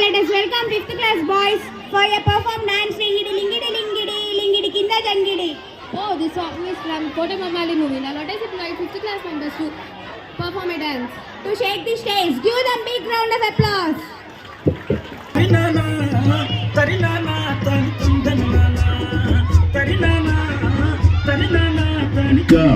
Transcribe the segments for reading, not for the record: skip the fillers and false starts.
let us welcome 5th class boys for a perform dance lingidi lingidi lingidi lingidi kinda jangidi. Oh, this song is from Kotamamali movie. Now let us invite 5th class members to perform a dance. To shake the stage, give them big round of applause. Go.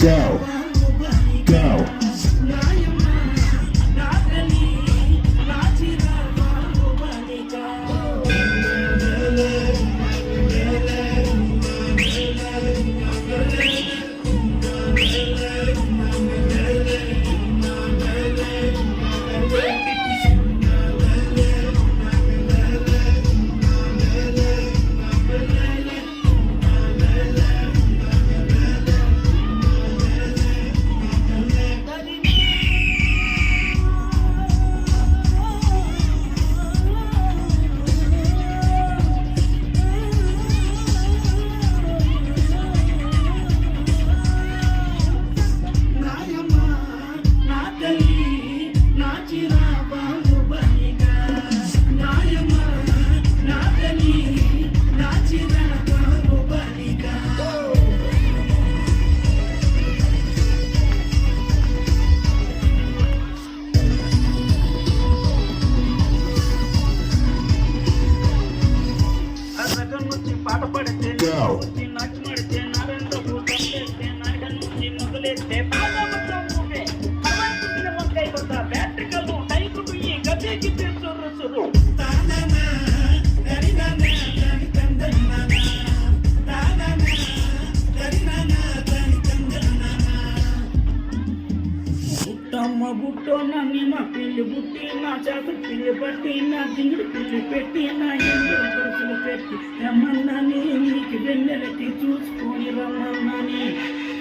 Go. Go. బుట్టో నన్ను మా పిల్లి బుట్టి నా చేత పిల్లి పట్టి నా దింగుడు పిల్లి పెట్టి నా ఎంగిలి కొడుకులు పెట్టి రమ్మన్నాని నీకు వెన్నెలకి చూసుకొని రమ్మన్నాని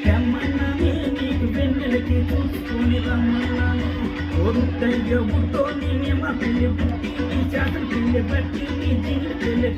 రమ్మన్నాని నీకు వెన్నెలకి చూసుకొని రమ్మన్నాని కొడుకయ్య బుట్టో నిన్ను మా పిల్లి బుట్టి నీ చేత పిల్లి పట్టి నీ దింగుడు పిల్లి